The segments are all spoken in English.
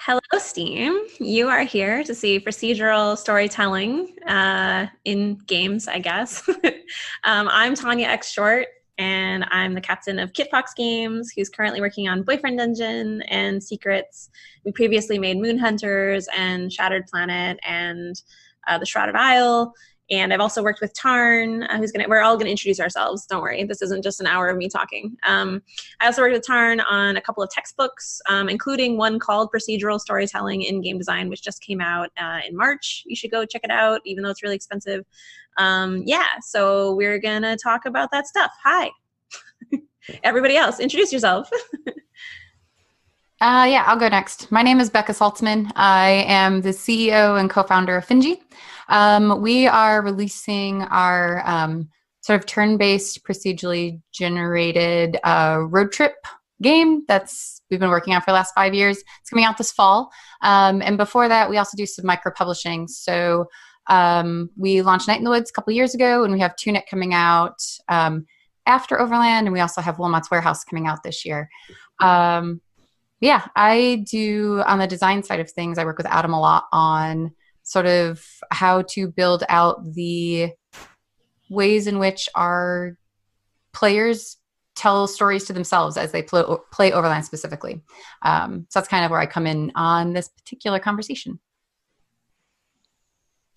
Hello, Steam. You are here to see procedural storytelling in games, I guess. I'm Tanya X Short, and I'm the captain of Kitfox Games, who's currently working on Boyfriend Dungeon and Secrets. We previously made Moon Hunters and Shattered Planet and The Shrouded Isle. And I've also worked with Tarn, we're all gonna introduce ourselves, don't worry. This isn't just an hour of me talking. I also worked with Tarn on a couple of textbooks, including one called Procedural Storytelling in Game Design, which just came out in March. You should go check it out, even though it's really expensive. So we're gonna talk about that stuff. Hi. Everybody else, introduce yourself. Yeah, I'll go next. My name is Becca Saltzman. I am the CEO and co-founder of Finji. We are releasing our sort of turn-based, procedurally generated road trip game we've been working on for the last 5 years. It's coming out this fall. And before that, we also do some micro-publishing. So we launched Night in the Woods a couple years ago, and we have Tunic coming out after Overland, and we also have Wilmot's Warehouse coming out this year. Yeah, I do, on the design side of things, I work with Adam a lot on sort of how to build out the ways in which our players tell stories to themselves as they play Overland specifically. So that's kind of where I come in on this particular conversation.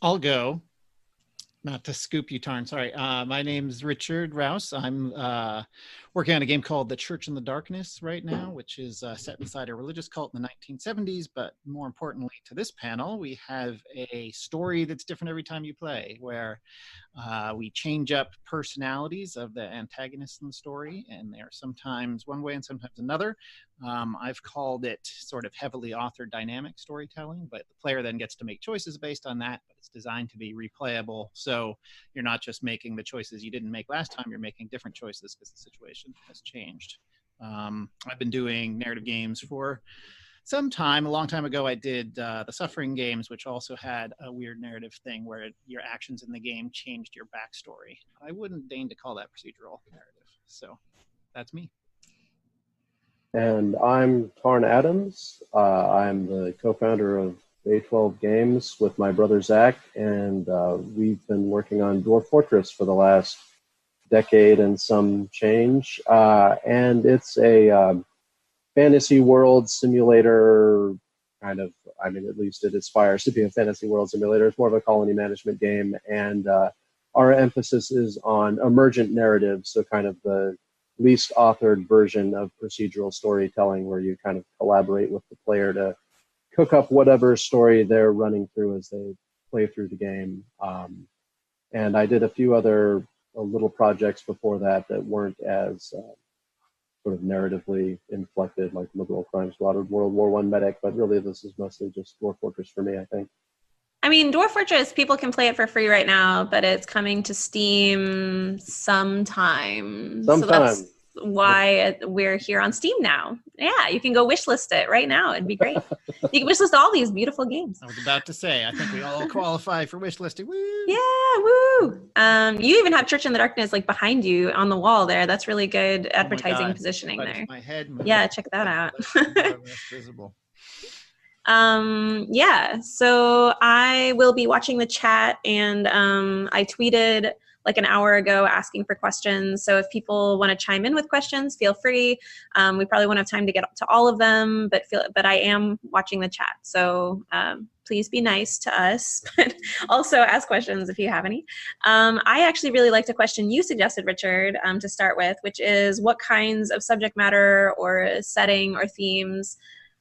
I'll go. Not to scoop you, Tarn. Sorry. My name's Richard Rouse. I'm working on a game called The Church in the Darkness right now, which is set inside a religious cult in the 1970s. But more importantly to this panel, we have a story that's different every time you play, where we change up personalities of the antagonists in the story, and they're sometimes one way and sometimes another. I've called it sort of heavily authored dynamic storytelling, but the player then gets to make choices based on that, but it's designed to be replayable. So you're not just making the choices you didn't make last time, you're making different choices because the situation has changed. I've been doing narrative games for some time. A long time ago, I did the Suffering games, which also had a weird narrative thing where your actions in the game changed your backstory. I wouldn't deign to call that procedural narrative. So that's me. And I'm Tarn Adams. I'm the co-founder of A12 Games with my brother Zach, and we've been working on Dwarf Fortress for the last decade and some change. And it's a fantasy world simulator, kind of. I mean, at least it aspires to be a fantasy world simulator. It's more of a colony management game, and our emphasis is on emergent narrative, so kind of the least authored version of procedural storytelling, where you kind of collaborate with the player to cook up whatever story they're running through as they play through the game. And I did a few other little projects before that weren't as sort of narratively inflected, like Liberal Crime Slaughtered World War I Medic, but really this is mostly just Dwarf Fortress for me, I think. I mean, Dwarf Fortress, people can play it for free right now, but it's coming to Steam sometime. So that's why we're here on Steam now. Yeah, you can go wishlist it right now. It'd be great. You can wishlist all these beautiful games. I was about to say, I think we all qualify for wishlisting. Woo! Yeah, woo! You even have Church in the Darkness like behind you on the wall there. That's really good advertising positioning there. My head. Yeah, check that out. Less visible. Yeah, so I will be watching the chat, and I tweeted like an hour ago asking for questions. So if people want to chime in with questions, feel free. We probably won't have time to get to all of them, but I am watching the chat. So please be nice to us, but also ask questions if you have any. I actually really liked a question you suggested, Richard, to start with, which is what kinds of subject matter or setting or themes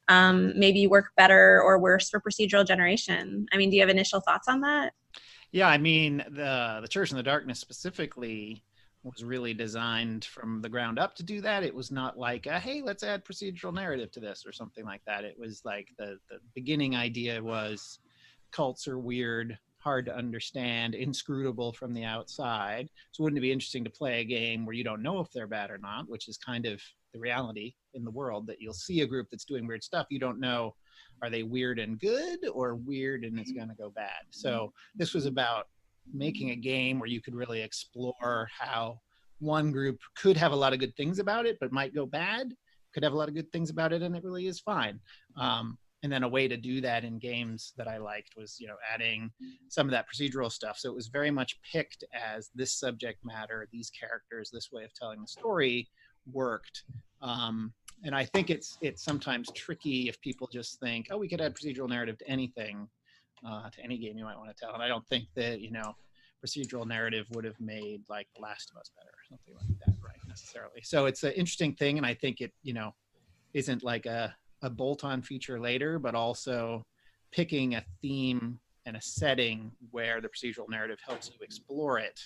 maybe work better or worse for procedural generation? I mean, do you have initial thoughts on that? Yeah, I mean, the Church in the Darkness specifically was really designed from the ground up to do that. It was not like, hey, let's add procedural narrative to this or something like that. It was like the beginning idea was cults are weird, hard to understand, inscrutable from the outside. So wouldn't it be interesting to play a game where you don't know if they're bad or not, which is kind of the reality in the world, that you'll see a group that's doing weird stuff. You don't know, are they weird and good or weird and it's going to go bad? So this was about making a game where you could really explore how one group could have a lot of good things about it, but might go bad, could have a lot of good things about it, and it really is fine. And then a way to do that in games that I liked was, adding some of that procedural stuff. So it was very much picked as this subject matter, these characters, this way of telling the story worked. And I think it's sometimes tricky if people just think, oh, we could add procedural narrative to anything, to any game you might want to tell. And I don't think that, procedural narrative would have made like The Last of Us better or something like that, right, necessarily. So it's an interesting thing. And I think it, isn't like a bolt-on feature later, but also picking a theme and a setting where the procedural narrative helps you explore it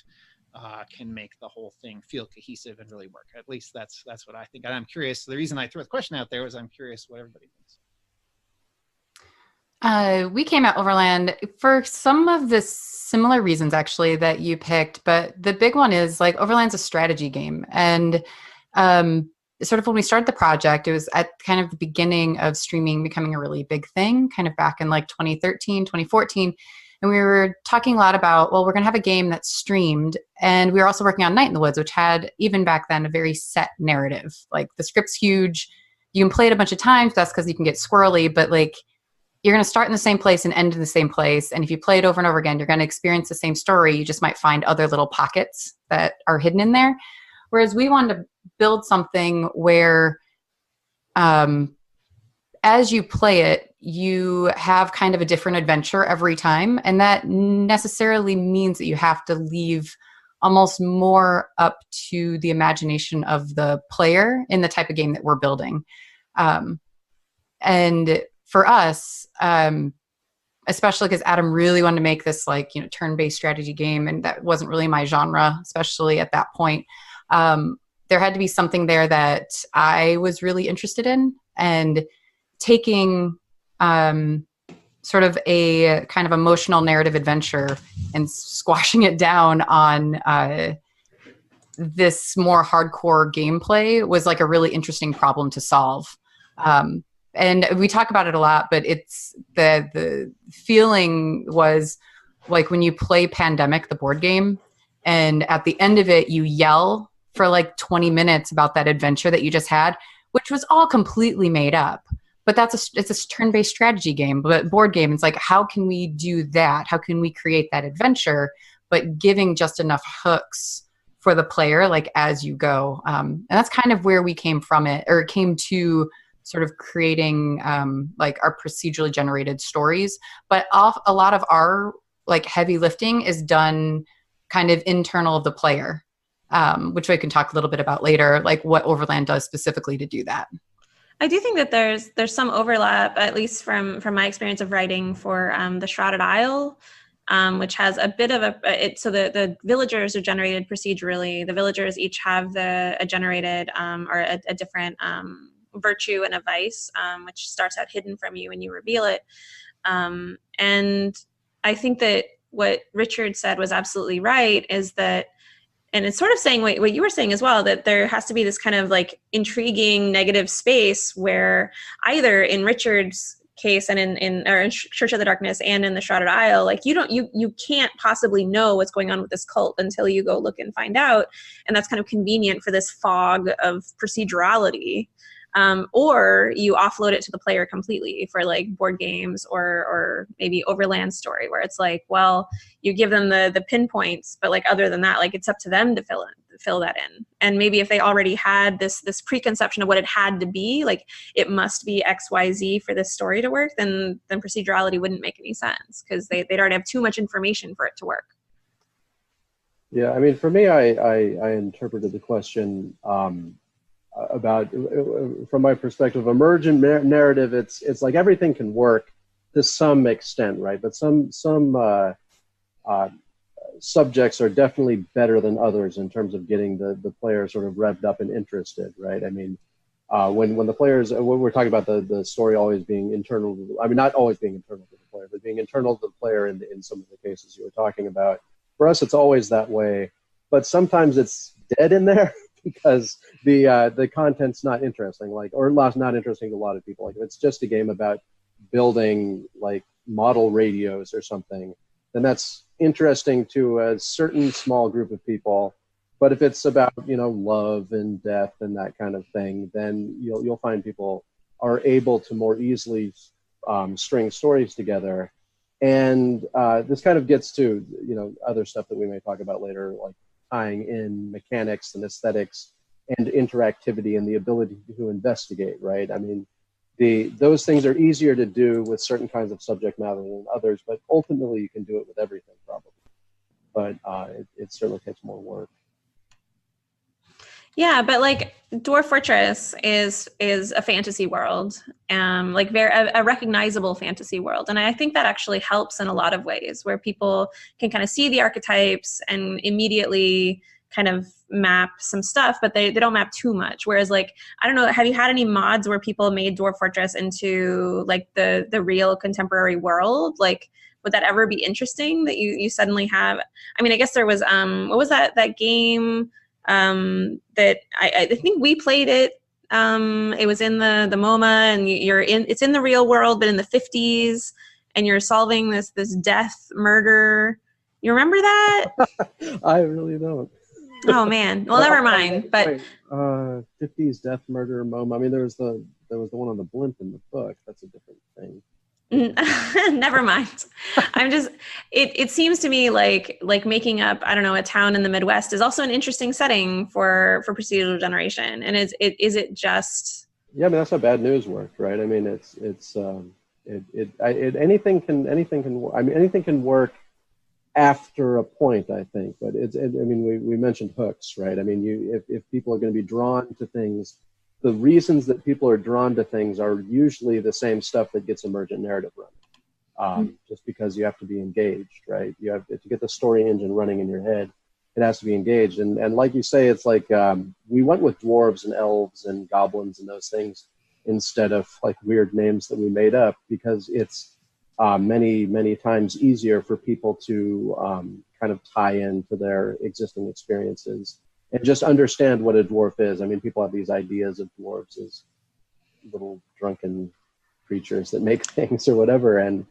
can make the whole thing feel cohesive and really work. At least that's what I think. And I'm curious. The reason I threw the question out there was I'm curious what everybody thinks. We came at Overland for some of the similar reasons actually that you picked, but the big one is like Overland's a strategy game. And sort of when we started the project, it was at kind of the beginning of streaming becoming a really big thing, kind of back in like 2013, 2014. And we were talking a lot about, well, we're going to have a game that's streamed. And we were also working on Night in the Woods, which had, even back then, a very set narrative. Like the script's huge. You can play it a bunch of times. That's because you can get squirrely. But like, you're going to start in the same place and end in the same place. And if you play it over and over again, you're going to experience the same story. You just might find other little pockets that are hidden in there. Whereas we wanted to build something where as you play it, you have kind of a different adventure every time. And that necessarily means that you have to leave almost more up to the imagination of the player in the type of game that we're building. And for us, especially because Adam really wanted to make this like, turn-based strategy game, and that wasn't really my genre, especially at that point. There had to be something there that I was really interested in, and taking sort of a kind of emotional narrative adventure and squashing it down on this more hardcore gameplay was like a really interesting problem to solve. And we talk about it a lot, but it's the feeling was like when you play Pandemic, the board game, and at the end of it, you yell for like 20 minutes about that adventure that you just had, which was all completely made up. But it's a turn-based strategy game, but board game. It's like, how can we do that? How can we create that adventure, but giving just enough hooks for the player, like as you go. And that's kind of where we came from it, or came to sort of creating like our procedurally generated stories. But a lot of our like heavy lifting is done kind of internal of the player, which we can talk a little bit about later, like what Overland does specifically to do that. I do think that there's some overlap, at least from my experience of writing for the Shrouded Isle, which has a bit of so the villagers are generated procedurally. The villagers each have a generated or a different virtue and a vice, which starts out hidden from you and you reveal it. And I think that what Richard said was absolutely right, is that, and it's sort of saying what you were saying as well, that there has to be this kind of like intriguing negative space where either in Richard's case and in Church of the Darkness and in the Shrouded Isle, like you can't possibly know what's going on with this cult until you go look and find out. And that's kind of convenient for this fog of procedurality. Or you offload it to the player completely for like board games or maybe Overland Story, where it's like, well, you give them the pinpoints, but like other than that, like it's up to them to fill that in. And maybe if they already had this preconception of what it had to be, like it must be XYZ for this story to work, then procedurality wouldn't make any sense, because they'd already have too much information for it to work. Yeah, I mean, for me, I interpreted the question about, from my perspective, emergent narrative. It's like everything can work to some extent, right? But some subjects are definitely better than others in terms of getting the player sort of revved up and interested, right? I mean, when the players, when we're talking about the story always being internal, I mean, not always being internal to the player, but being internal to the player in some of the cases you were talking about. For us, it's always that way, but sometimes it's dead in there because the content's not interesting, or not interesting to a lot of people. Like if it's just a game about building like model radios or something, then that's interesting to a certain small group of people. But if it's about, love and death and that kind of thing, then you'll find people are able to more easily string stories together. And this kind of gets to, other stuff that we may talk about later, like tying in mechanics and aesthetics and interactivity and the ability to investigate, right? I mean, those things are easier to do with certain kinds of subject matter than others, but ultimately you can do it with everything probably. But it certainly takes more work. Yeah, but like Dwarf Fortress is a fantasy world, like a recognizable fantasy world, and I think that actually helps in a lot of ways, where people can kind of see the archetypes and immediately kind of map some stuff, but they don't map too much. Whereas, like, I don't know, have you had any mods where people made Dwarf Fortress into like the real contemporary world? Like, would that ever be interesting that you suddenly have? I mean, I guess there was what was that game? That I think we played it. It was in the MoMA, and it's in the real world, but in the 50s, and you're solving this death murder. You remember that? I really don't. Oh man. Well, never mind. But 50s death murder MoMA. I mean, there was the one on the blimp in the book. That's a different thing. Never mind. I'm just, it seems to me like making up, I don't know, a town in the Midwest is also an interesting setting for procedural generation. And is it just? Yeah, I mean, that's how bad news worked, right? I mean, anything can work after a point, I think, but I mean, we mentioned hooks, right? I mean, if people are going to be drawn to things, the reasons that people are drawn to things are usually the same stuff that gets emergent narrative running. Just because you have to be engaged, right? You have to get the story engine running in your head. It has to be engaged, and like you say, it's like we went with dwarves and elves and goblins and those things instead of like weird names that we made up, because it's many times easier for people to kind of tie into their existing experiences and just understand what a dwarf is. I mean, people have these ideas of dwarves as little drunken creatures that make things or whatever, and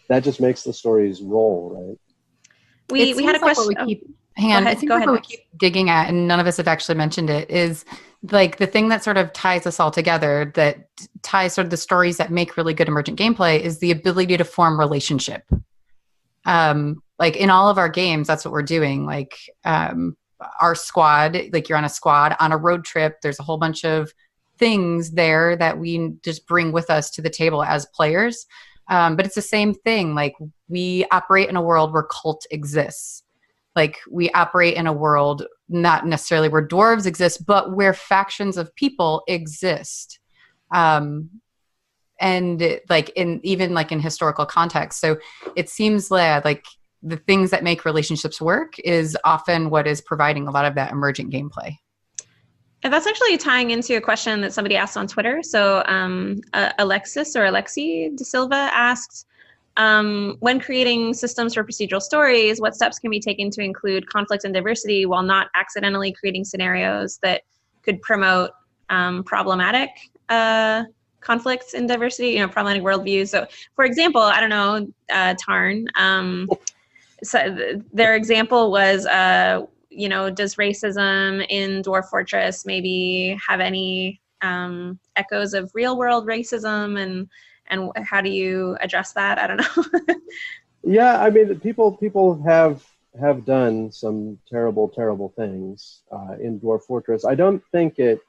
that just makes the stories roll, right? We had a question. I think what we keep digging at, and none of us have actually mentioned it, is like the thing that sort of ties us all together, that ties sort of the stories that make really good emergent gameplay, is the ability to form relationship. Like in all of our games, that's what we're doing. Like our squad, like you're on a squad on a road trip. There's a whole bunch of things there that we just bring with us to the table as players. But it's the same thing. Like we operate in a world where cult exists. Like we operate in a world not necessarily where dwarves exist, but where factions of people exist. And like even in historical context. So it seems like the things that make relationships work is often what is providing a lot of that emergent gameplay. And that's actually tying into a question that somebody asked on Twitter. So Alexi De Silva asked, when creating systems for procedural stories, what steps can be taken to include conflict and diversity while not accidentally creating scenarios that could promote problematic conflicts and diversity, problematic worldviews? So, for example, I don't know, Tarn, so their example was, does racism in Dwarf Fortress maybe have any echoes of real world racism, and how do you address that? I don't know. Yeah, I mean, people have done some terrible things in Dwarf Fortress. I don't think it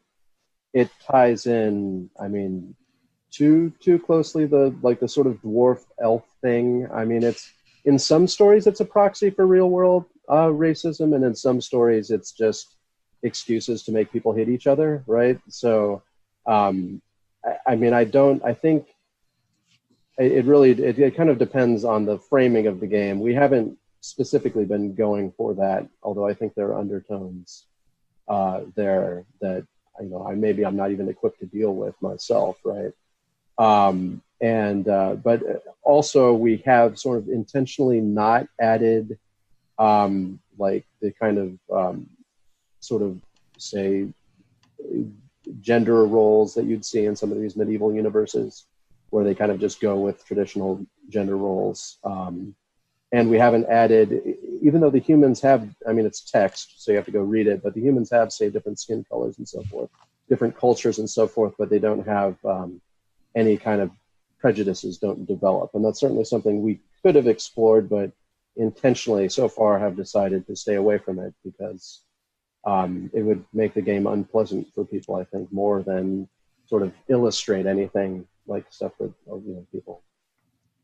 ties in, I mean, too closely the sort of dwarf elf thing. I mean, it's in some stories it's a proxy for real world racism, and in some stories it's just excuses to make people hit each other, right? So I think it kind of depends on the framing of the game. We haven't specifically been going for that, although I think there are undertones there that I'm not even equipped to deal with myself, right? But also we have sort of intentionally not added like the kind of sort of, say, gender roles that you'd see in some of these medieval universes, where they kind of just go with traditional gender roles. And we haven't added, even though the humans have, I mean, it's text, so you have to go read it, but the humans have, say, different skin colors and so forth, different cultures and so forth, but they don't have any kind of prejudices don't develop. And that's certainly something we could have explored, but intentionally so far have decided to stay away from it because it would make the game unpleasant for people, I think, more than sort of illustrate anything like stuff that people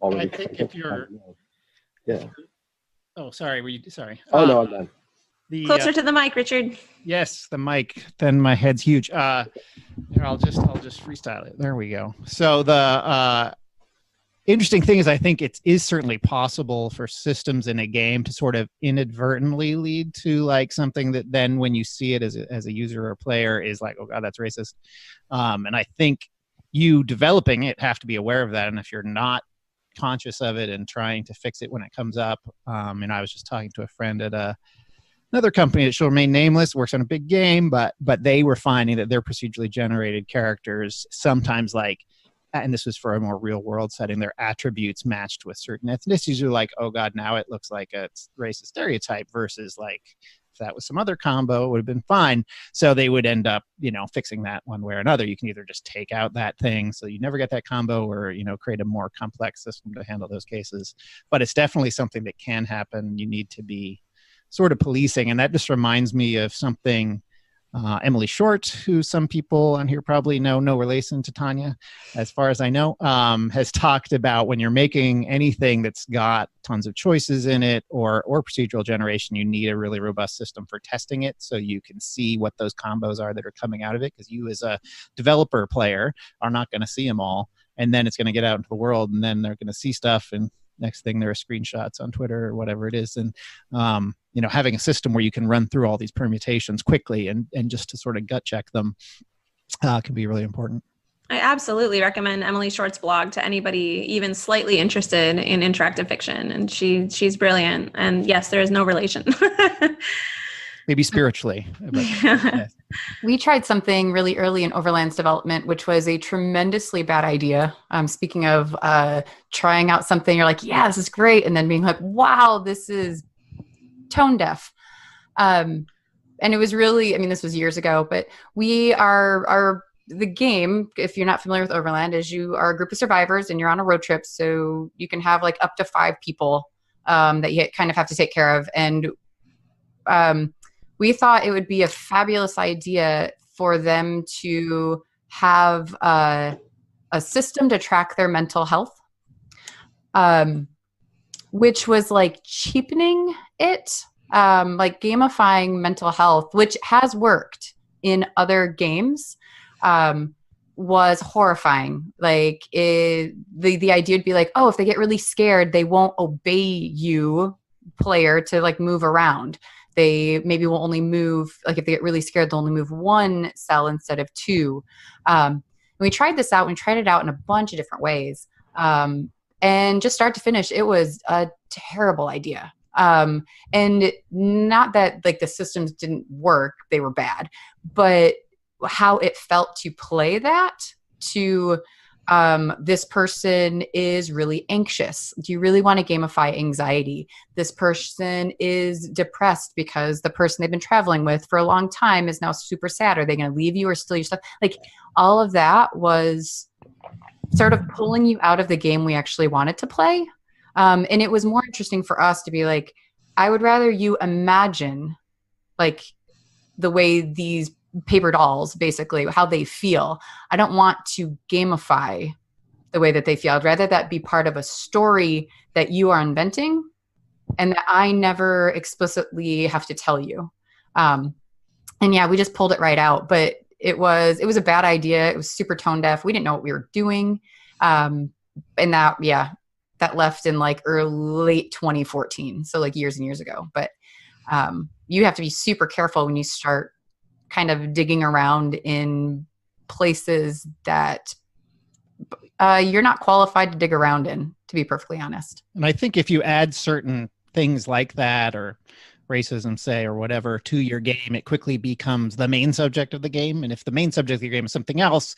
already. I think if you're, yeah. Oh, sorry. Were you sorry? Oh no, I'm done. Closer to the mic, Richard. Yes, the mic. Then my head's huge. Here, I'll just freestyle it. There we go. So the interesting thing is, I think it is certainly possible for systems in a game to sort of inadvertently lead to like something that then when you see it as a user or player is like, oh God, that's racist. And I think you developing it have to be aware of that. And if you're not conscious of it and trying to fix it when it comes up, and I was just talking to a friend at another company that shall remain nameless, works on a big game, but they were finding that their procedurally generated characters sometimes like, and this was for a more real world setting, their attributes matched with certain ethnicities. You're like, oh God, now it looks like a racist stereotype versus like, if that was some other combo, it would have been fine. So they would end up, fixing that one way or another. You can either just take out that thing so you never get that combo or, create a more complex system to handle those cases. But it's definitely something that can happen. You need to be sort of policing. And that just reminds me of something Emily Short, who some people on here probably know, no relation to Tanya, as far as I know, has talked about when you're making anything that's got tons of choices in it or procedural generation, you need a really robust system for testing it so you can see what those combos are that are coming out of it, because you as a developer player are not going to see them all. And then it's going to get out into the world and then they're going to see stuff and next thing there are screenshots on Twitter or whatever it is. And, having a system where you can run through all these permutations quickly and just to sort of gut check them can be really important. I absolutely recommend Emily Short's blog to anybody even slightly interested in interactive fiction. And she's brilliant. And yes, there is no relation. Maybe spiritually. But, yeah. We tried something really early in Overland's development, which was a tremendously bad idea. Speaking of trying out something, you're like, yeah, this is great. And then being like, wow, this is tone deaf. And it was really, this was years ago, but we are the game, if you're not familiar with Overland, is you are a group of survivors and you're on a road trip. So you can have like up to 5 people that you kind of have to take care of. And we thought it would be a fabulous idea for them to have a system to track their mental health, which was like cheapening it, like gamifying mental health, which has worked in other games, was horrifying. Like the idea would be like, oh, if they get really scared, they won't obey you, player, to like move around. They maybe will only move, like if they get really scared, they'll only move 1 cell instead of 2. And we tried this out. We tried it out in a bunch of different ways. And just start to finish, it was a terrible idea. And not that like the systems didn't work, they were bad, but how it felt to play that to this person is really anxious. Do you really want to gamify anxiety? This person is depressed because the person they've been traveling with for a long time is now super sad. Are they going to leave you or steal your stuff? Like all of that was sort of pulling you out of the game we actually wanted to play. And it was more interesting for us to be like, I would rather you imagine like the way these paper dolls, basically, how they feel. I don't want to gamify the way that they feel. I'd rather that be part of a story that you are inventing and that I never explicitly have to tell you. And yeah, we just pulled it right out, but it was a bad idea. It was super tone deaf. We didn't know what we were doing. And that left in like late 2014. So like years and years ago, but you have to be super careful when you start kind of digging around in places that you're not qualified to dig around in, to be perfectly honest. And I think if you add certain things like that or racism, say, or whatever, to your game, it quickly becomes the main subject of the game. And if the main subject of your game is something else,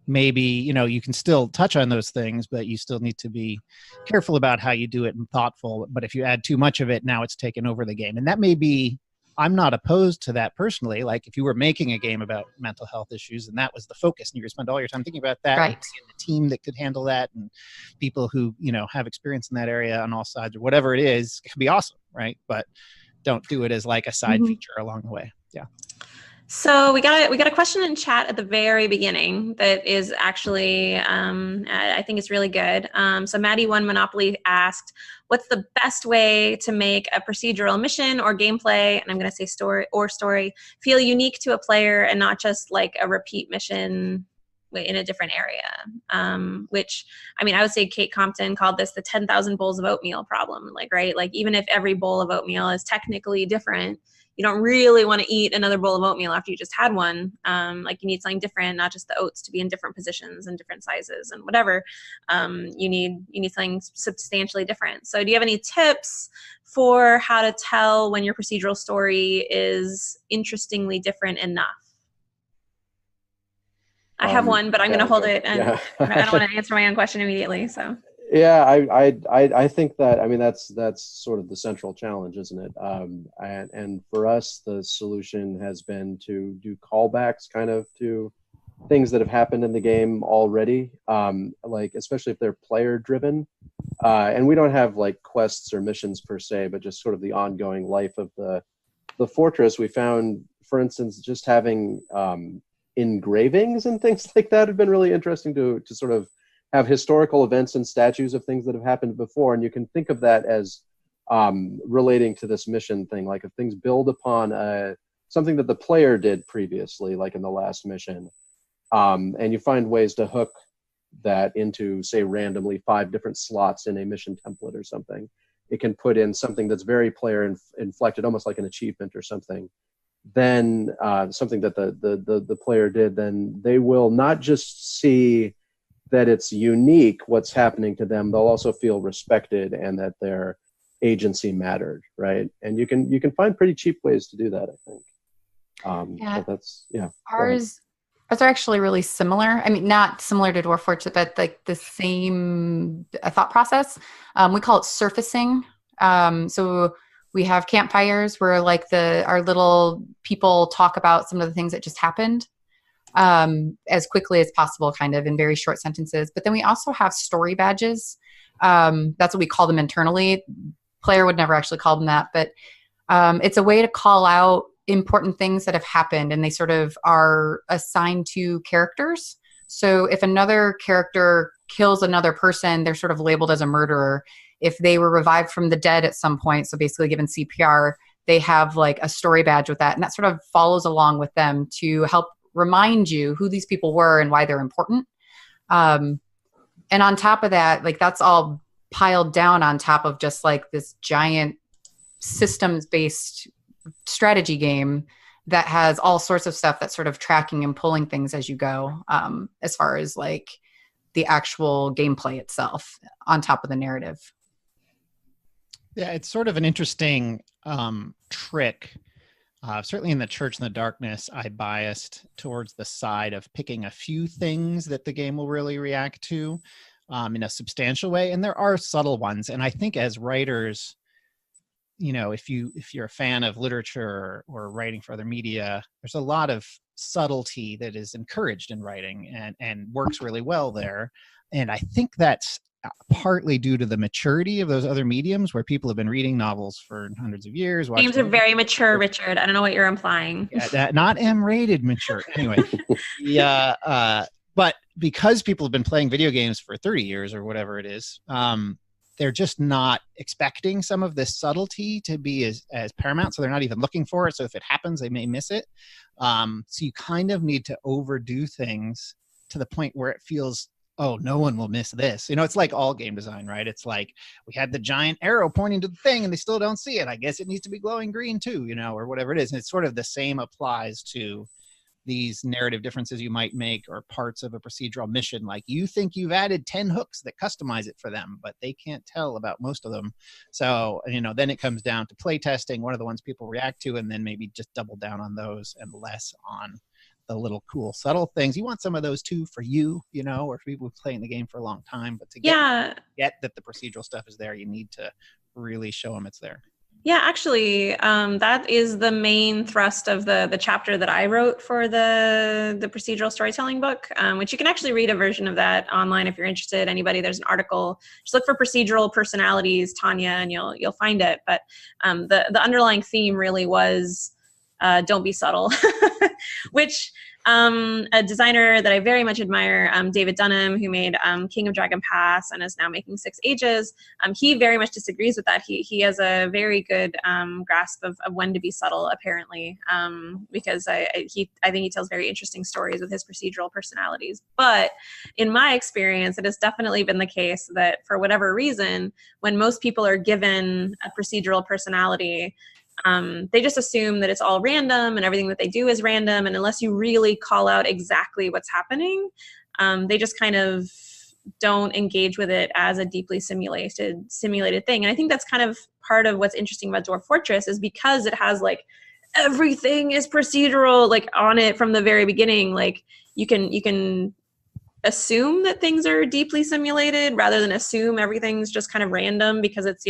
maybe, you can still touch on those things, but you still need to be careful about how you do it and thoughtful. But if you add too much of it, now it's taken over the game. And that may be I'm not opposed to that personally. Like if you were making a game about mental health issues and that was the focus and you were spend all your time thinking about that, Right. and the team that could handle that and people who, have experience in that area on all sides or whatever it is, it could be awesome. Right. But don't do it as like a side feature along the way. Yeah. So we got a question in chat at the very beginning that is actually, I think it's really good. So Maddie One Monopoly asked, what's the best way to make a procedural mission or gameplay, and I'm going to say story, feel unique to a player and not just like a repeat mission in a different area? Which, I mean, I would say Kate Compton called this the 10,000 bowls of oatmeal problem. Like, right? Like even if every bowl of oatmeal is technically different, you don't really want to eat another bowl of oatmeal after you just had one. Like you need something different, not just the oats to be in different positions and different sizes and whatever. You need something substantially different. So do you have any tips for how to tell when your procedural story is interestingly different enough? I have one, but I'm going to hold it, and I don't want to answer my own question immediately. So. Yeah, I think that, I mean, that's sort of the central challenge, isn't it? And for us, the solution has been to do callbacks kind of to things that have happened in the game already, like especially if they're player driven. And we don't have like quests or missions per se, but just sort of the ongoing life of the fortress. We found, for instance, just having engravings and things like that have been really interesting to sort of have historical events and statues of things that have happened before. And you can think of that as relating to this mission thing. Like if things build upon something that the player did previously, like in the last mission, and you find ways to hook that into, say, randomly 5 different slots in a mission template or something. It can put in something that's very player inflected, almost like an achievement or something. Then something that the player did, then they will not just see that it's unique what's happening to them, they'll also feel respected and that their agency mattered, right? And you can find pretty cheap ways to do that, I think. But that's, yeah. Ours are actually really similar. I mean, not similar to Dwarf Fortress, but like the same thought process. We call it surfacing. So we have campfires where like our little people talk about some of the things that just happened. As quickly as possible, kind of in very short sentences. But then we also have story badges. That's what we call them internally. Player would never actually call them that, but it's a way to call out important things that have happened, and they sort of are assigned to characters. So if another character kills another person, they're sort of labeled as a murderer. If they were revived from the dead at some point, so basically given CPR, they have like a story badge with that, and that sort of follows along with them to help remind you who these people were and why they're important. And on top of that, like that's all piled down on top of just like this giant systems-based strategy game that has all sorts of stuff that's sort of tracking and pulling things as you go, as far as like the actual gameplay itself on top of the narrative. Yeah, it's sort of an interesting trick. Certainly in the Church in the Darkness, I biased towards the side of picking a few things that the game will really react to in a substantial way. And there are subtle ones. And I think as writers, if you're a fan of literature or writing for other media, there's a lot of subtlety that is encouraged in writing and works really well there. And I think that's partly due to the maturity of those other mediums where people have been reading novels for hundreds of years. Games are very mature, Richard. I don't know what you're implying. Yeah, not M-rated mature. Anyway, but because people have been playing video games for 30 years or whatever it is, they're just not expecting some of this subtlety to be as paramount. So they're not even looking for it. So if it happens, they may miss it. So you kind of need to overdo things to the point where it feels, oh, no one will miss this. It's like all game design, right? It's like we had the giant arrow pointing to the thing and they still don't see it. I guess it needs to be glowing green too, or whatever it is. And it's sort of the same applies to these narrative differences you might make or parts of a procedural mission. Like you think you've added 10 hooks that customize it for them, but they can't tell about most of them. So, then it comes down to play testing. What are the ones people react to? And then maybe just double down on those and less on the little cool subtle things. You want some of those too for you, or for people who play in the game for a long time. But to get that the procedural stuff is there, you need to really show them it's there. Yeah, actually, that is the main thrust of the chapter that I wrote for the procedural storytelling book, which you can actually read a version of that online if you're interested. Anybody, there's an article. Just look for procedural personalities, Tanya, and you'll find it. But the underlying theme really was don't be subtle, which a designer that I very much admire, David Dunham, who made King of Dragon Pass and is now making 6 Ages, he very much disagrees with that. He has a very good grasp of when to be subtle, apparently, because I think he tells very interesting stories with his procedural personalities. But in my experience, it has definitely been the case that for whatever reason, when most people are given a procedural personality, they just assume that it's all random and everything that they do is random. And unless you really call out exactly what's happening, they just kind of don't engage with it as a deeply simulated thing. And I think that's kind of part of what's interesting about Dwarf Fortress, is because it has like everything is procedural, like on it from the very beginning. Like you can assume that things are deeply simulated rather than assume everything's just kind of random because it's,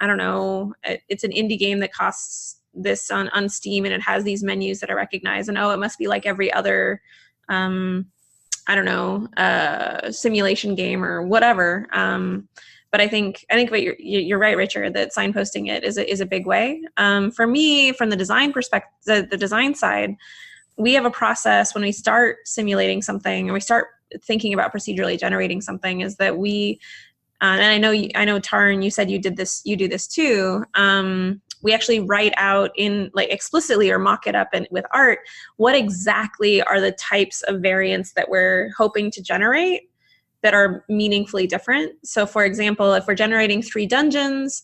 I don't know, it's an indie game that costs this on Steam and it has these menus that are recognized, and it must be like every other, simulation game or whatever. But I think what you're right, Richard, that signposting it is a big way. For me, from the design perspective, the design side, we have a process when we start simulating something and we start thinking about procedurally generating something, is that we and I know Tarn, you said you do this too. We actually write out in like explicitly or mock it up with art, what exactly are the types of variants that we're hoping to generate that are meaningfully different. So for example, if we're generating 3 dungeons,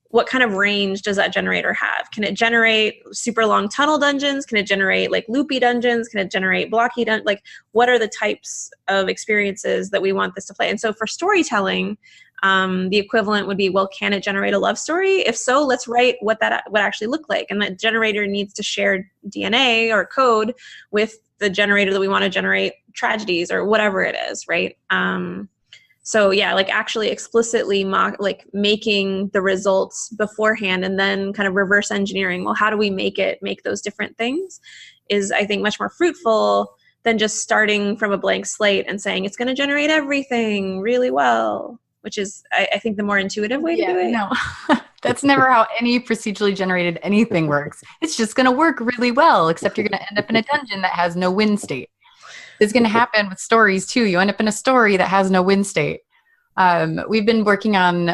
what kind of range does that generator have? Can it generate super long tunnel dungeons? Can it generate like loopy dungeons? Can it generate blocky dungeons? Like, what are the types of experiences that we want this to play? And so for storytelling, the equivalent would be, well, can it generate a love story? If so, let's write what that would actually look like. And that generator needs to share DNA or code with the generator that we want to generate tragedies or whatever it is, right? So yeah, like actually explicitly making the results beforehand and then kind of reverse engineering, well, how do we make those different things, is I think much more fruitful than just starting from a blank slate and saying it's going to generate everything really well, which is, I think, the more intuitive way to do it. No, that's never how any procedurally generated anything works. It's just going to work really well, except you're going to end up in a dungeon that has no win state. It's going to happen with stories too. You end up in a story that has no win state. We've been working on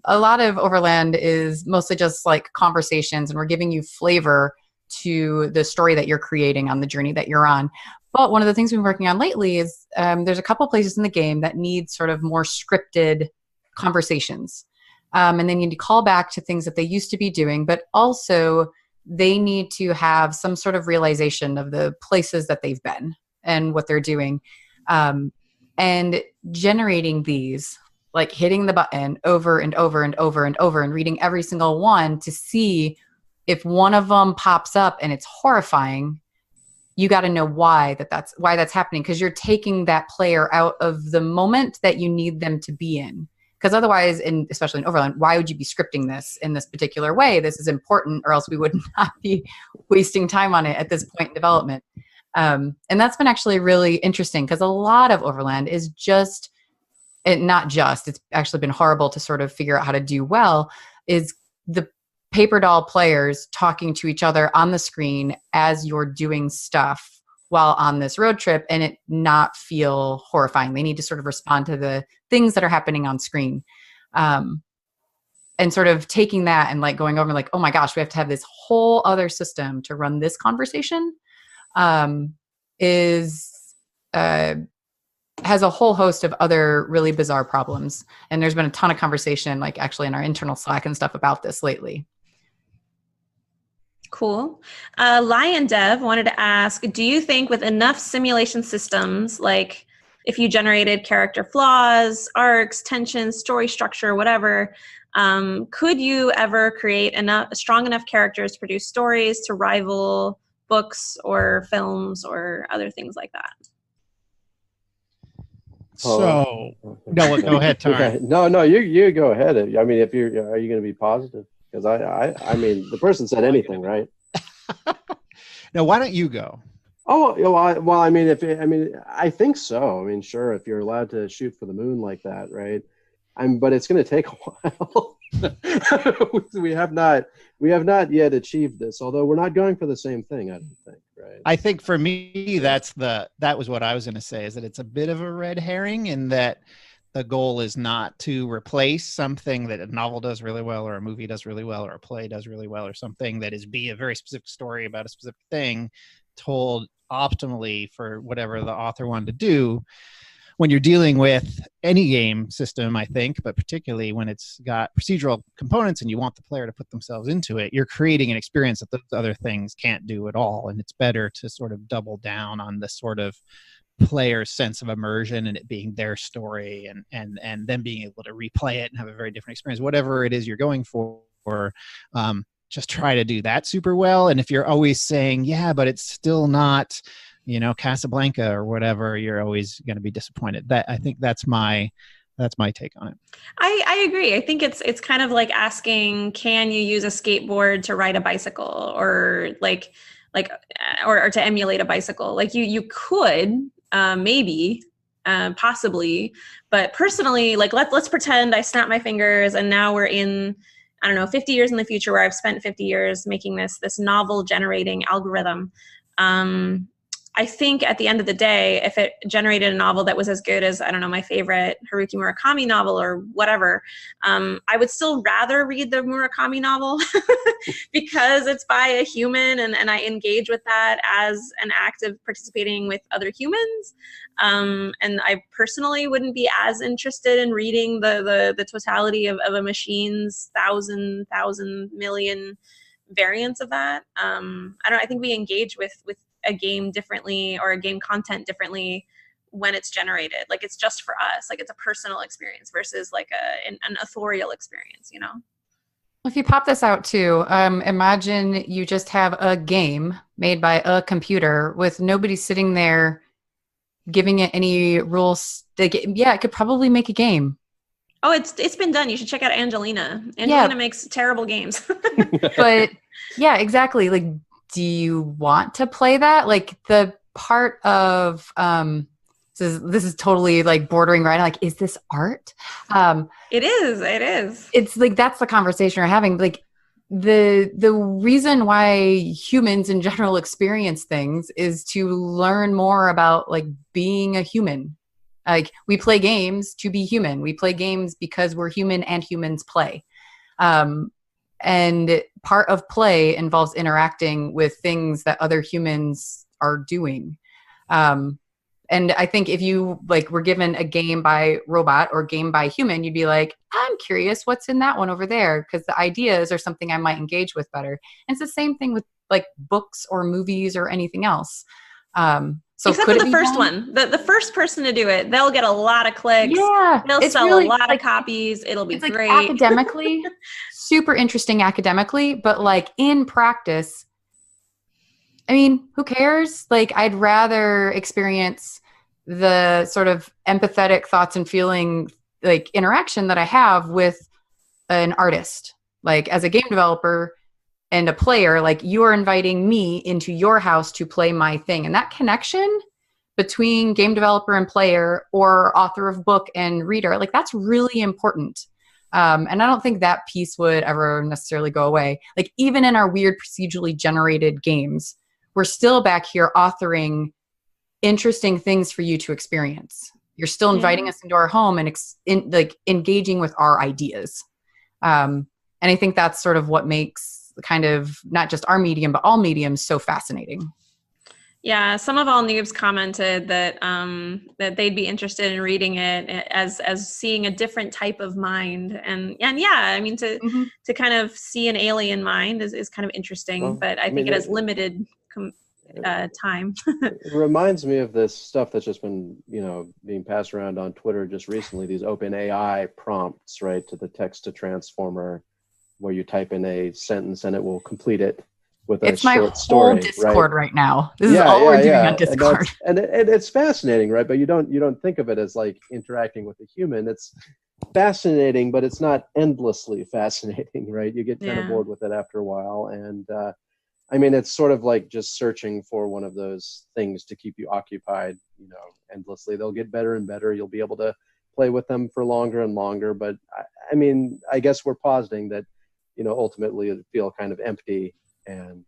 a lot of Overland is mostly just like conversations, and we're giving you flavor to the story that you're creating on the journey that you're on. But one of the things we've been working on lately is there's a couple places in the game that need sort of more scripted conversations. And they need to call back to things that they used to be doing, but also they need to have some sort of realization of the places that they've been and what they're doing. And generating these, like hitting the button over and over and over and over and reading every single one to see if one of them pops up and it's horrifying, you got to know why that's happening, because you're taking that player out of the moment that you need them to be in. Because otherwise, especially in Overland, why would you be scripting this in this particular way? This is important, or else we would not be wasting time on it at this point in development. And that's been actually really interesting, because a lot of Overland is it's actually been horrible to sort of figure out how to do well, is the paper doll players talking to each other on the screen as you're doing stuff while on this road trip, and it not feel horrifying. They need to sort of respond to the things that are happening on screen. And sort of taking that and like going over like, oh my gosh, we have to have this whole other system to run this conversation. Has a whole host of other really bizarre problems. And there's been a ton of conversation, like actually in our internal Slack and stuff about this lately. Cool. Lion Dev wanted to ask, do you think with enough simulation systems, like if you generated character flaws, arcs, tensions, story structure, whatever, could you ever create strong enough characters to produce stories to rival books or films or other things like that? So, no, go ahead, Tarn. Okay. No, you go ahead. I mean, are you going to be positive? Because I mean, the person said anything, right? No, why don't you go? Oh, well, I mean, I think so. I mean, sure, if you're allowed to shoot for the moon like that, right? But it's going to take a while. we have not yet achieved this, although we're not going for the same thing, I don't think, right? I think for me, that was what I was going to say, is that it's a bit of a red herring in that the goal is not to replace something that a novel does really well, or a movie does really well, or a play does really well, or something that is be a very specific story about a specific thing told optimally for whatever the author wanted to do. When you're dealing with any game system, I think, but particularly when it's got procedural components and you want the player to put themselves into it, you're creating an experience that those other things can't do at all. And it's better to sort of double down on the sort of player's sense of immersion and it being their story, and then being able to replay it and have a very different experience. Whatever it is you're going for, just try to do that super well. And if you're always saying, yeah, but it's still not, Casablanca or whatever, you're always going to be disappointed. I think that's my take on it. I agree. I think it's kind of like asking, can you use a skateboard to ride a bicycle, or or to emulate a bicycle? Like you could maybe possibly, but personally, like let's pretend I snap my fingers and now we're in, I don't know, 50 years in the future, where I've spent 50 years making this novel generating algorithm. I think at the end of the day, if it generated a novel that was as good as, I don't know, my favorite Haruki Murakami novel or whatever, I would still rather read the Murakami novel because it's by a human, and I engage with that as an act of participating with other humans. And I personally wouldn't be as interested in reading the totality of a machine's thousand million variants of that. I think we engage with a game differently, or a game content differently when it's generated. Like it's just for us, like it's a personal experience versus like an authorial experience, If you pop this out too, imagine you just have a game made by a computer with nobody sitting there giving it any rules. It could probably make a game. Oh, it's been done. You should check out Angelina. Angelina makes terrible games. But yeah, exactly. Like, do you want to play that? Like the part of this is totally like bordering right now. Like, is this art? It is. It's like that's the conversation we're having. Like the reason why humans in general experience things is to learn more about like being a human. Like we play games to be human. We play games because we're human and humans play. And part of play involves interacting with things that other humans are doing. And I think if you were given a game by robot or game by human, you'd be like, I'm curious what's in that one over there, because the ideas are something I might engage with better. And it's the same thing with like books or movies or anything else. So except for the first one, the first person to do it, they'll get a lot of clicks. Yeah, they'll sell really, a lot of copies. It'll be great. Like academically, super interesting academically, but like in practice, I mean, who cares? Like, I'd rather experience the sort of empathetic thoughts and feeling like interaction that I have with an artist. Like as a game developer and a player, like you are inviting me into your house to play my thing. And that connection between game developer and player, or author of book and reader, like that's really important. And I don't think that piece would ever necessarily go away. Like even in our weird procedurally generated games, we're still back here authoring interesting things for you to experience. You're still inviting us into our home and engaging with our ideas. And I think that's sort of what makes kind of not just our medium, but all mediums so fascinating. Yeah, some of All Noobs commented that that they'd be interested in reading it as seeing a different type of mind, and yeah, I mean to kind of see an alien mind is kind of interesting, well, but I think it has limited time. It reminds me of this stuff that's just been being passed around on Twitter just recently. These open AI prompts, right, to the text to transformer, where you type in a sentence and it will complete it with a It's my short whole story, Discord right now. This is Yeah, all yeah, we're doing yeah. on Discord. And it's fascinating, right? But you don't think of it as like interacting with a human. It's fascinating, but it's not endlessly fascinating, right? You get kind of Yeah. bored with it after a while. And I mean, it's sort of like just searching for one of those things to keep you occupied, endlessly. They'll get better and better. You'll be able to play with them for longer and longer. But I mean, I guess we're positing that, ultimately it'll feel kind of empty. And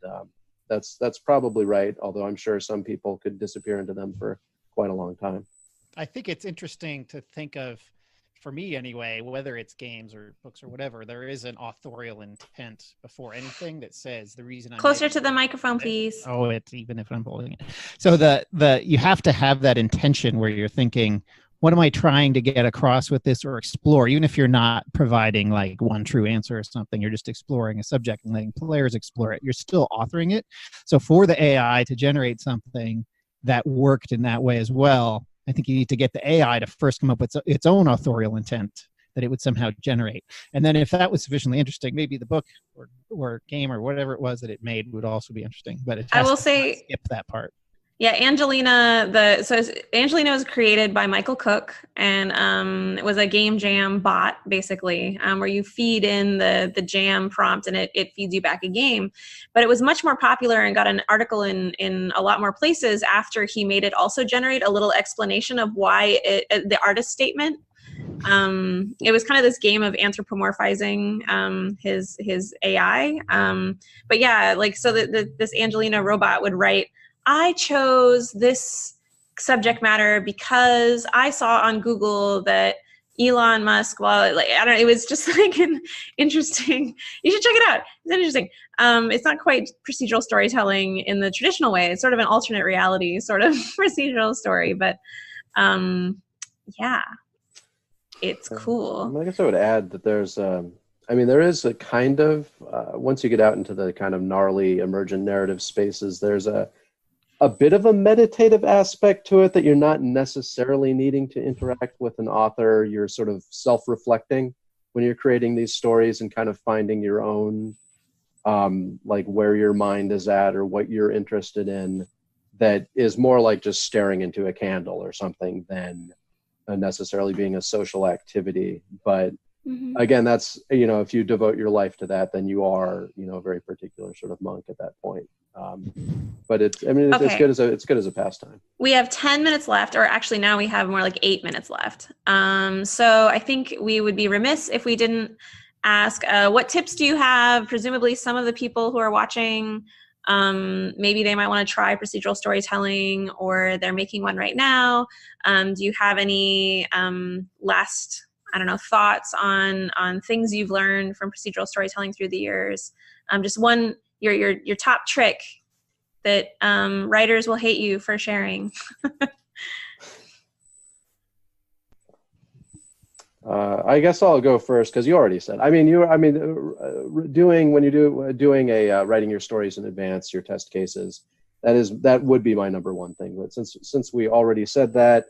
that's probably right. Although I'm sure some people could disappear into them for quite a long time. I think it's interesting to think of, for me anyway, whether it's games or books or whatever, there is an authorial intent before anything that says the reason I'm Closer to the microphone, please. Oh, it's even if I'm holding it. So you have to have that intention where you're thinking, what am I trying to get across with this or explore? Even if you're not providing like one true answer or something, you're just exploring a subject and letting players explore it. You're still authoring it. So for the AI to generate something that worked in that way as well, I think you need to get the AI to first come up with its own authorial intent that it would somehow generate. And then if that was sufficiently interesting, maybe the book or game or whatever it was that it made would also be interesting. But it has to skip that part. Yeah, Angelina was created by Michael Cook, and it was a game jam bot, basically, where you feed in the jam prompt and it feeds you back a game. But it was much more popular and got an article in a lot more places after he made it also generate a little explanation of why the artist statement. It was kind of this game of anthropomorphizing his AI. But yeah, like so this Angelina robot would write, I chose this subject matter because I saw on Google that Elon Musk, it was just like an interesting, you should check it out. It's interesting. It's not quite procedural storytelling in the traditional way. It's sort of an alternate reality sort of procedural story, but yeah, it's cool. I guess I would add that there is a kind of, once you get out into the kind of gnarly emergent narrative spaces, there's a bit of a meditative aspect to it that you're not necessarily needing to interact with an author. You're sort of self-reflecting when you're creating these stories and kind of finding your own, like where your mind is at or what you're interested in, that is more like just staring into a candle or something than necessarily being a social activity. But again, that's, if you devote your life to that, then you are, a very particular sort of monk at that point. But it's good as a pastime. We have 10 minutes left, or actually now we have more like 8 minutes left. So I think we would be remiss if we didn't ask, what tips do you have? Presumably some of the people who are watching, maybe they might want to try procedural storytelling, or they're making one right now. Do you have any last, thoughts on things you've learned from procedural storytelling through the years? Just one, your top trick that writers will hate you for sharing. I guess I'll go first because you already said. Writing your stories in advance, your test cases, that would be my number one thing. But since we already said that,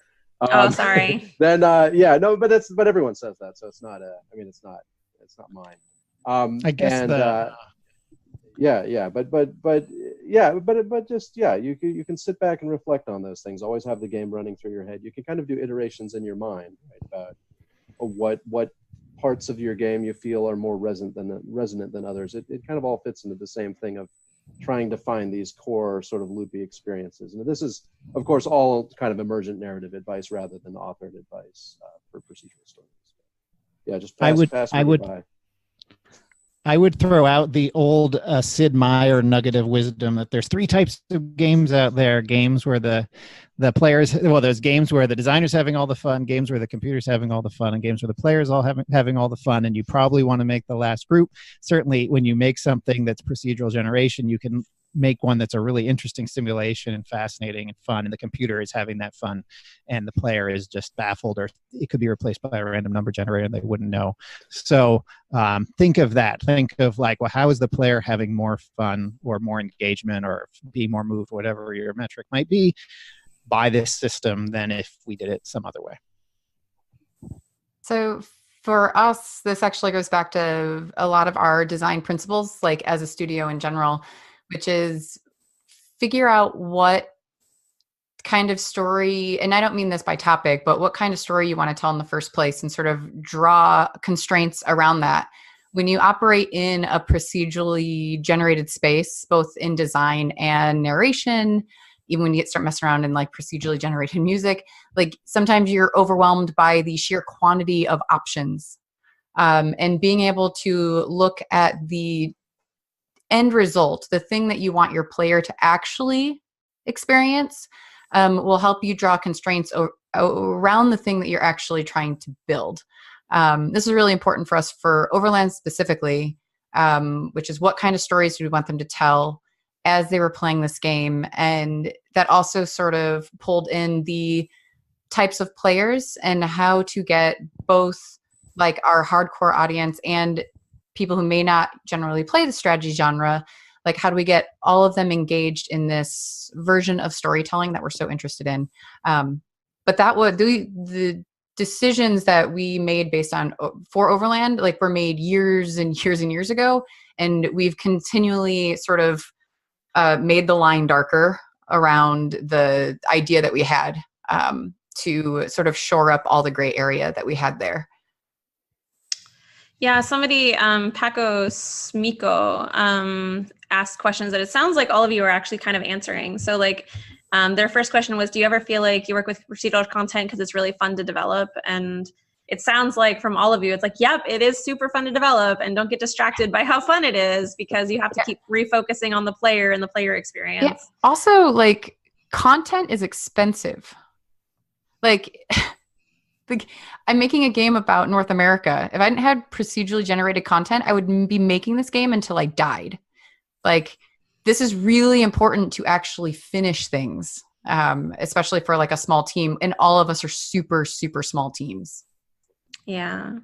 sorry. Then but everyone says that, so it's not it's not mine. I guess you can sit back and reflect on those things. Always have the game running through your head. You can kind of do iterations in your mind, right, about what parts of your game you feel are more resonant than others. It kind of all fits into the same thing of trying to find these core sort of loopy experiences. And this is, of course, all kind of emergent narrative advice rather than authored advice for procedural stories. Yeah, just pass me by. I would throw out the old Sid Meier nugget of wisdom that there's 3 types of games out there. Games where the players, there's games where the designer's having all the fun, games where the computer's having all the fun, and games where the players all having all the fun. And you probably want to make the last group. Certainly when you make something that's procedural generation, you can make one that's a really interesting simulation and fascinating and fun, and the computer is having that fun and the player is just baffled, or it could be replaced by a random number generator and they wouldn't know. So think of that. Think of like, well, how is the player having more fun or more engagement or being more moved, whatever your metric might be, by this system than if we did it some other way. So for us, this actually goes back to a lot of our design principles, like as a studio in general. which is figure out what kind of story, and I don't mean this by topic, but what kind of story you want to tell in the first place, and sort of draw constraints around that. When you operate in a procedurally generated space, both in design and narration, even when you start messing around in like procedurally generated music, like sometimes you're overwhelmed by the sheer quantity of options. And being able to look at the end result, the thing that you want your player to actually experience, will help you draw constraints around the thing that you're actually trying to build. This is really important for us for Overland specifically, which is what kind of stories do we want them to tell as they were playing this game. And that also sort of pulled in the types of players and how to get both like our hardcore audience and people who may not generally play the strategy genre, like how do we get all of them engaged in this version of storytelling that we're so interested in. But that would the decisions that we made based on for Overland, like were made years and years and years ago. And we've continually sort of made the line darker around the idea that we had, to sort of shore up all the gray area that we had there. Yeah, somebody, Paco Smiko, asked questions that it sounds like all of you are actually kind of answering. So like, their first question was, do you ever feel like you work with procedural content because it's really fun to develop? And it sounds like from all of you, it's like, yep, it is super fun to develop, and don't get distracted by how fun it is, because you have to keep refocusing on the player and the player experience. Yeah. Also, like, content is expensive. Like, I'm making a game about North America. If I didn't have procedurally generated content, I would be making this game until I died. Like, this is really important to actually finish things, especially for like a small team. And all of us are super, super small teams. Yeah.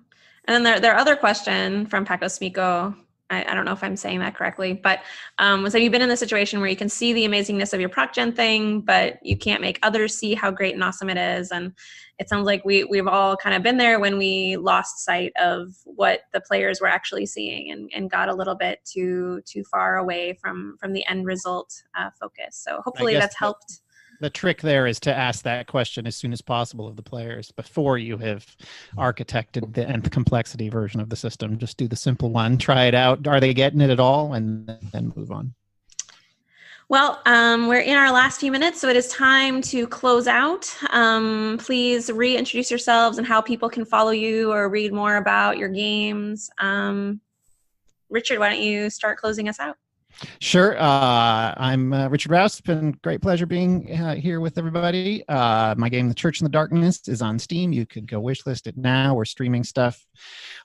And then their other question from Paco Smiko, I don't know if I'm saying that correctly, but was, have you been in the situation where you can see the amazingness of your proc gen thing, but you can't make others see how great and awesome it is? And it sounds like we've all kind of been there when we lost sight of what the players were actually seeing and got a little bit too far away from the end result focus. So hopefully that's helped. The trick there is to ask that question as soon as possible of the players before you have architected the nth complexity version of the system. Just do the simple one, try it out. Are they getting it at all? And then move on. Well, we're in our last few minutes, so it is time to close out. Please reintroduce yourselves and how people can follow you or read more about your games. Richard, why don't you start closing us out? Sure. I'm Richard Rouse. It's been a great pleasure being here with everybody. My game, The Church in the Darkness, is on Steam. You could go wishlist it now. We're streaming stuff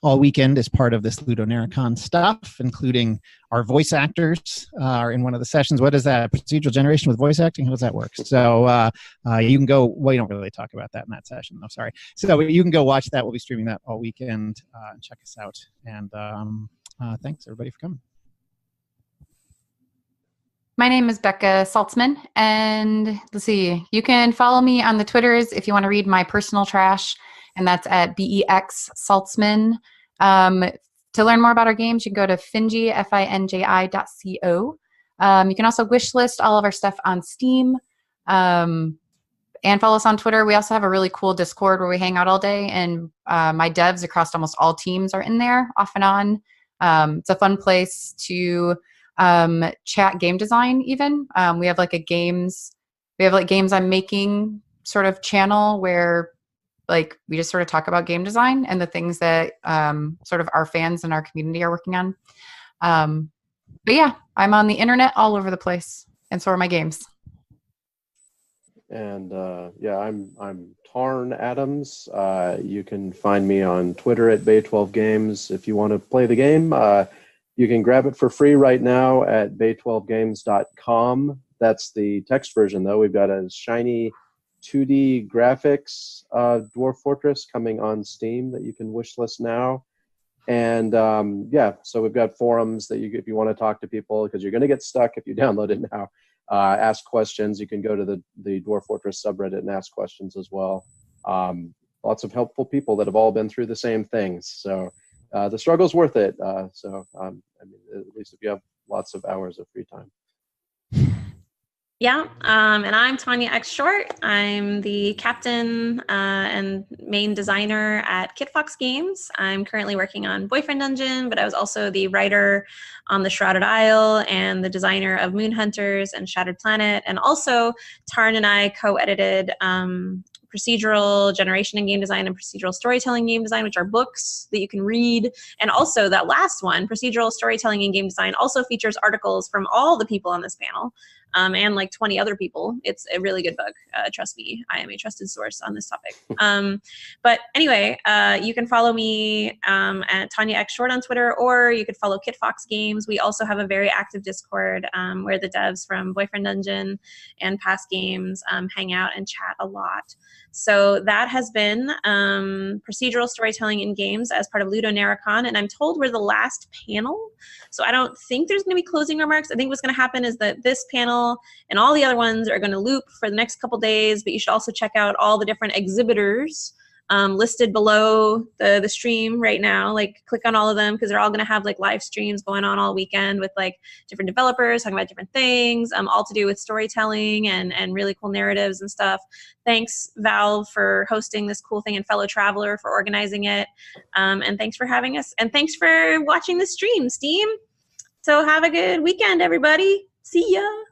all weekend as part of this LudoNarraCon stuff, including our voice actors are in one of the sessions. What is that? Procedural generation with voice acting? How does that work? So you can go, well, you don't really talk about that in that session. I'm sorry. So you can go watch that. We'll be streaming that all weekend. And check us out. And thanks, everybody, for coming. My name is Becca Saltzman, and let's see, you can follow me on the Twitters if you want to read my personal trash, and that's at BEX Saltzman. To learn more about our games, you can go to Finji, finji.co. You can also wishlist all of our stuff on Steam, and follow us on Twitter. We also have a really cool Discord where we hang out all day, and my devs across almost all teams are in there off and on. It's a fun place to chat game design even. We have like games I'm making sort of channel where like we just sort of talk about game design and the things that sort of our fans and our community are working on. But yeah, I'm on the internet all over the place, and so are my games. And yeah, I'm Tarn Adams. You can find me on Twitter at Bay12Games. If you want to play the game, you can grab it for free right now at bay12games.com. That's the text version, though. We've got a shiny 2D graphics Dwarf Fortress coming on Steam that you can wishlist now. And yeah, so we've got forums that if you want to talk to people, because you're going to get stuck if you download it now. Ask questions. You can go to the Dwarf Fortress subreddit and ask questions as well. Lots of helpful people that have all been through the same things. So the struggle's worth it. I mean, at least if you have lots of hours of free time. Yeah, and I'm Tanya X Short. I'm the captain and main designer at Kitfox Games. I'm currently working on Boyfriend Dungeon, but I was also the writer on The Shrouded Isle and the designer of Moon Hunters and Shattered Planet. And also, Tarn and I co-edited Procedural Generation and Game Design and Procedural Storytelling Game Design, which are books that you can read. And also that last one, Procedural Storytelling and Game Design, also features articles from all the people on this panel. And like 20 other people. It's a really good book. Trust me, I am a trusted source on this topic. But anyway, you can follow me at Tanya X Short on Twitter, or you could follow Kitfox Games. We also have a very active Discord where the devs from Boyfriend Dungeon and past games hang out and chat a lot. So that has been procedural storytelling in games as part of LudoNarraCon, and I'm told we're the last panel. So I don't think there's going to be closing remarks. I think what's going to happen is that this panel and all the other ones are going to loop for the next couple days, but you should also check out all the different exhibitors listed below the stream right now. Like, click on all of them because they're all going to have like live streams going on all weekend with like different developers talking about different things, all to do with storytelling and really cool narratives and stuff. Thanks, Valve, for hosting this cool thing, and Fellow Traveler for organizing it. And thanks for having us. And thanks for watching the stream, Steam. So have a good weekend, everybody. See ya.